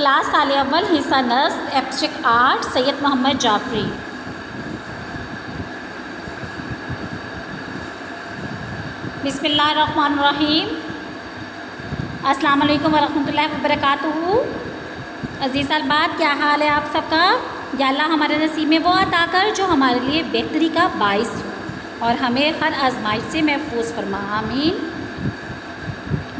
Class साल अव्वल हिस्सा नस्म एब्स्ट्रैक्ट आर्ट सैयद मोहम्मद जाफरी। बिस्मिल्लाहिर्रहमानिर्रहीम। अस्सलाम वालेकुम वरहमतुल्लाहि वबरकातुहू। अज़ीज़ तलबात, क्या हाल है आप सबका? या अल्लाह हमारे नसीब में वो अता कर जो हमारे लिए बेहतरी का बाइस हो और हमें हर आजमाइश से महफूज फरमा, आमीन।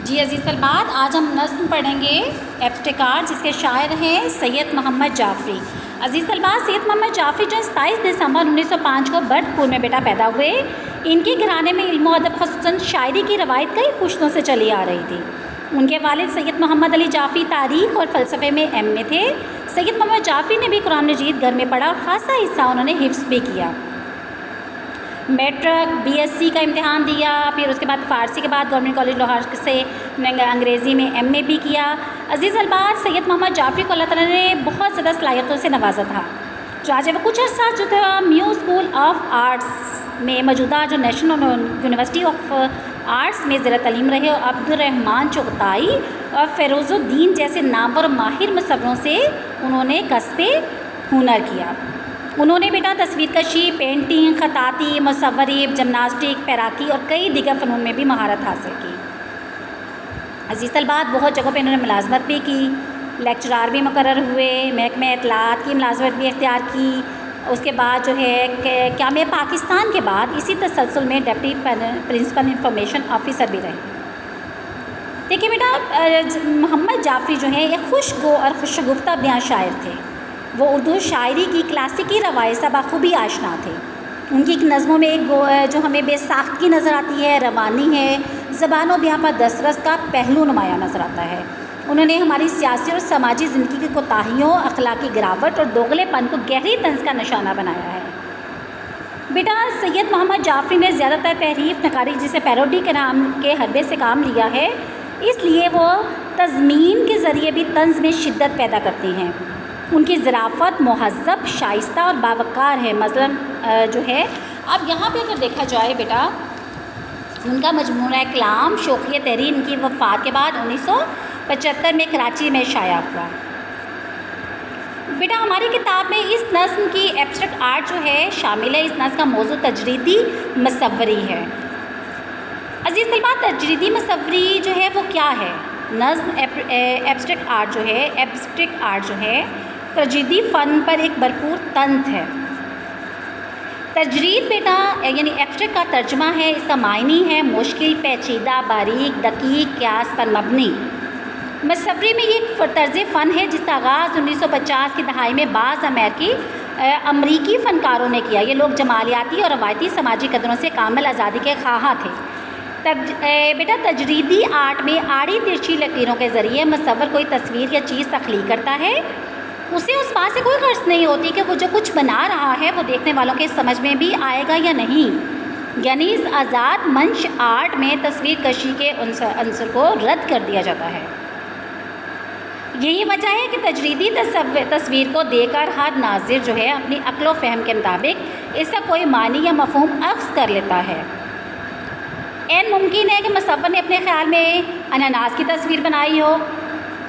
जी अज़ीज़ तलबात, आज हम नज़्म पढ़ेंगे एब्स्ट्रैक्ट आर्ट, जिसके शायर हैं सैयद मोहम्मद जाफरी। अज़ीज़ तलबात, सैयद मोहम्मद जाफरी जो 27 दिसंबर 1905 को बर्दपुर में बेटा पैदा हुए। इनके घराने में इल्म अदब ख़ुसूसन शायरी की रवायत कई पुश्तों से चली आ रही थी। उनके वालिद सैयद मोहम्मद अली जाफरी तारीख़ और फ़लसफ़े में एम.ए. थे। सैयद मोहम्मद जाफरी ने भी कुरान मजीद घर में पढ़ा और ख़ासा हिस्सा उन्होंने हिफ्ज़ भी किया। मैट्रिक बीएससी का इम्तिहान दिया, फिर उसके बाद फ़ारसी के बाद गवर्नमेंट कॉलेज लाहौर से अंग्रेज़ी में एम.ए. भी किया। अज़ीज़ अल्बाद, सैयद मोहम्मद जाफरी को अल्लाह ताला ने बहुत ज़्यादा सलाहियतों से नवाजा था। चाहे वो कुछ अर्सा जो था म्यू स्कूल ऑफ आर्ट्स में मौजूदा जो नेशनल यूनिवर्सिटी ऑफ आर्ट्स में ज़ेर तालीम रहे और अब्दुर्रहमान चुग़ताई और फ़ैरोज़ुद्दीन जैसे नामवर माहिर मुसव्विरों से उन्होंने कस्बे हुनर किया। उन्होंने बेटा तस्वीर कशी, पेंटिंग, ख़ताती, मुसव्वरी, जिमनास्टिक, तैराकी और कई दीगर फ़नून में भी महारत हासिल की। अज़ीज़ तलबात, बहुत जगहों पे इन्होंने मुलाज़मत भी की, लेक्चरार भी मुकर्रर हुए, महकमे इत्तलात की मुलाज़मत भी इख्तियार की। उसके बाद जो है क़याम पाकिस्तान के बाद इसी तसलसल में डिप्टी प्रिंसिपल इंफॉर्मेशन ऑफिसर भी रहे। देखिए बेटा, मोहम्मद जाफरी जो है एक खुशगो और खुशगुफ्ता बयां शायर थे। वो उर्दू शायरी की क्लासिकी रवायत से बखूबी आशना थे। उनकी नज़मों में एक जो हमें बेसाख्तगी नज़र आती है, रवानी है, ज़बान व बयां पर दस्तरस का पहलू नुमाया नज़र आता है। उन्होंने हमारी सियासी और समाजी ज़िंदगी की कोताहियों, अखलाकी गिरावट और दोगलेपन को गहरी तंज़ का निशाना बनाया है। बेटा, सैयद मोहम्मद जाफरी ने ज़्यादातर तहरीफ नकारी जिसे पैरोडी के नाम के हरबे से काम लिया है, इसलिए वो तज़मीन के ज़रिए भी तंज़ में शिद्दत पैदा करती हैं। उनकी ज़राफ़त मुहज़्ज़ब, शाइस्ता और बावक़ार है। मसलन जो है अब यहाँ पे अगर देखा जाए बेटा, उनका मजमूआ कलाम शोखिया तहरीर इनकी वफ़ात के बाद 1975 में कराची में शाया हुआ। बेटा, हमारी किताब में इस नज़्म की एब्स्ट्रैक्ट आर्ट जो है शामिल है। इस नज़्म का मौजू तजरीदी मुसव्वरी है। अज़ीज़ तलबात, तजरीदी मुसव्वरी जो है वो क्या है? नज़्म एब्स्ट्रैक्ट आर्ट जो है, एब्स्ट्रैक्ट आर्ट जो है तजरीदी फ़न पर एक भरपूर तंज़ है। तजरीद बेटा यानी एब्स्ट्रैक्ट का तर्जमा है, इसका मायनी है मुश्किल, पेचीदा, बारीक, दकीक, क़यास पर मबनी। मुसव्वरी में ये एक तर्ज़ फ़न है जिसका आगाज़ 1950 की दहाई में बाज़ अमरीकी फ़नकारों ने किया। ये लोग जमालियाती और रवायती समाजी कदरों से कामिल आज़ादी के ख़्वाह थे। बेटा, तजरीदी आर्ट में आड़ी तिरछी लकीरों के ज़रिए मुसव्वर कोई तस्वीर या चीज़ तख्लीक करता है। उसे उस बात से कोई गर्ज नहीं होती कि वो जो कुछ बना रहा है वो देखने वालों के समझ में भी आएगा या नहीं। यानी इस आज़ाद मंश आर्ट में तस्वीर कशी के अंसर को रद्द कर दिया जाता है। यही वजह है कि तजरीदी तस्वीर को देखकर हर नाज़िर जो है अपनी अक्ल व फ़हम के मुताबिक इसका कोई मानी या मफ़हूम अख्ज़ कर लेता है। ऐन मुमकिन है कि मुसव्वर ने अपने ख़्याल में अनानास की तस्वीर बनाई हो,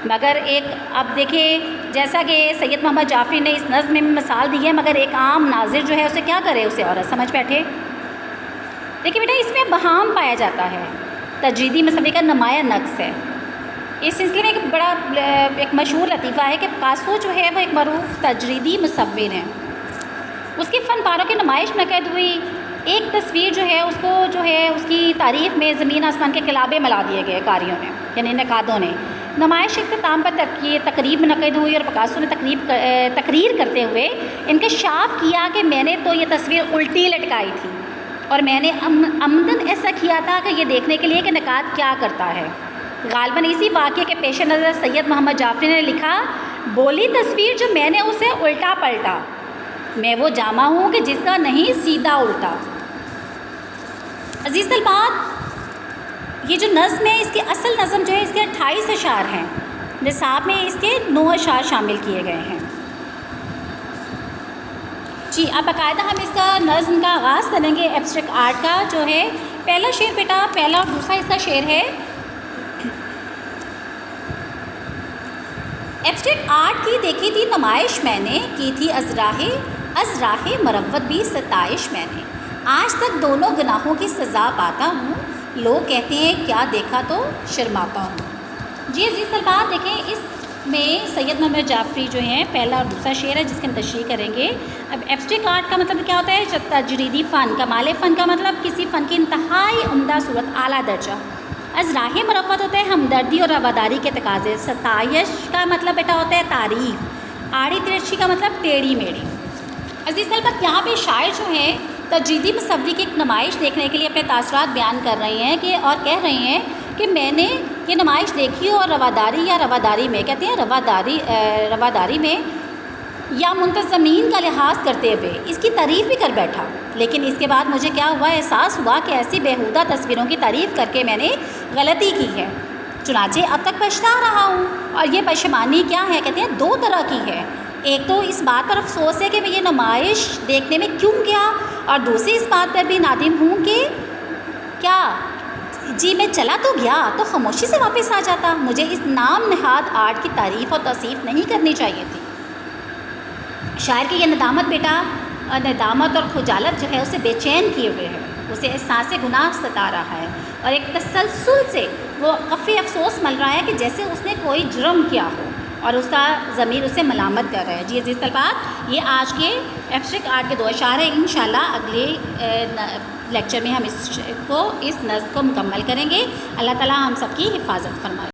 मगर एक अब देखिए जैसा कि सैयद मोहम्मद जाफरी ने इस नज़्म में मिसाल दी है, मगर एक आम नाज़िर जो है उसे क्या करे, उसे औरत समझ बैठे। देखिए बेटा, इसमें बहाम पाया जाता है। तजरीदी मुसव्वरी का नुमाया नक्स है। इस सिलसिले में एक बड़ा एक मशहूर लतीफ़ा है कि पिकासो जो है वो एक मरूफ तजरीदी मुसव्विर हैं। उसके फ़न पारों की नुमाइश मुनक़्क़िद हुई। एक तस्वीर जो है उसको जो है उसकी तारीफ़ में ज़मीन आसमान के क़िलाबे मिला दिए गए कारियों ने, यानी नक़ादों ने। नुमाइश इख्तिताम पर तकरीब मुनक़्क़िद हुई और पिकासो ने तकरीर करते हुए इंकशाफ किया कि मैंने तो ये तस्वीर उल्टी लटकाई थी और मैंने अमदन ऐसा किया था कि ये देखने के लिए कि नक़ाद क्या करता है। गालिबन इसी वाक़े के पेश नज़र सैयद मोहम्मद जाफरी ने लिखा, बोली तस्वीर जो मैंने उसे उल्टा पलटा, मैं वो जामा हूँ कि जिसका नहीं सीधा उल्टा। अज़ीज़ तलबात, ये जो नज़्म है इसकी असल नज़्म जो है इसके 28 अशार हैं। निसाब में इसके 9 अशार शामिल किए गए हैं। जी, अब बाकायदा हम इसका नज़्म का आगाज़ करेंगे एब्स्ट्रैक्ट आर्ट का जो है। पहला शेर बेटा, पहला और दूसरा इसका शेर है। ایبسٹریکٹ آرٹ کی دیکھی تھی نمائش میں نے، کی تھی از راہ مروت بھی ستائش میں نے، آج تک دونوں گناہوں کی سزا پاتا ہوں، لوگ کہتے ہیں کیا دیکھا تو شرماتا ہوں۔ جی عزیز طلباء، دیکھیں اس میں سید محمد جعفری جو ہیں پہلا اور دوسرا شعر ہے جس کی ہم تشریح کریں گے۔ اب ایبسٹریکٹ آرٹ کا مطلب کیا ہوتا ہے؟ تجریدی فن، کمال فن کا مطلب کسی فن کی انتہائی عمدہ صورت، اعلیٰ درجہ۔ از راہ مروت ہوتا ہے ہمدردی اور رواداری کے تقاضے، ستائش کا مطلب بیٹا ہوتا ہے تعریف، آڑی ترچھی کا مطلب ٹیڑھی میڑھی۔ عزیز طلباء، یہاں پہ شاعر جو ہیں تجریدی مصوری کی ایک نمائش دیکھنے کے لیے اپنے تاثرات بیان کر رہے ہیں کہ اور کہہ رہے ہیں کہ میں نے یہ نمائش دیکھی اور رواداری میں کہتے ہیں رواداری میں یا منتظمین کا لحاظ کرتے ہوئے اس کی تعریف بھی کر بیٹھا، لیکن اس کے بعد مجھے کیا ہوا، احساس ہوا کہ ایسی بیہودہ تصویروں کی تعریف کر کے میں نے غلطی کی ہے، چنانچہ اب تک پچھتا رہا ہوں۔ اور یہ پشیمانی کیا ہے؟ کہتے ہیں دو طرح کی ہے، ایک تو اس بات پر افسوس ہے کہ میں یہ نمائش دیکھنے میں کیوں گیا، اور دوسری اس بات پر بھی نادم ہوں کہ کیا جی میں چلا تو گیا تو خاموشی سے واپس آ جاتا، مجھے اس نام نہاد آرٹ کی تعریف اور توصیف نہیں کرنی چاہیے تھی۔ شاعر کی یہ ندامت اور خجالت جو ہے اسے بے چین کیے ہوئے ہے، اسے احساس گناہ ستا رہا ہے، اور ایک تسلسل سے وہ کفِ افسوس مل رہا ہے کہ جیسے اس نے کوئی جرم کیا ہو اور اس کا ضمیر اسے ملامت کر رہا ہے۔ جی عزیز طلباء، یہ آج کے ایبسٹریکٹ آرٹ کے 2 اشعار ہیں، انشاءاللہ اگلے لیکچر میں ہم اس نظم کو مکمل کریں گے۔ اللہ تعالیٰ ہم سب کی حفاظت فرمائے۔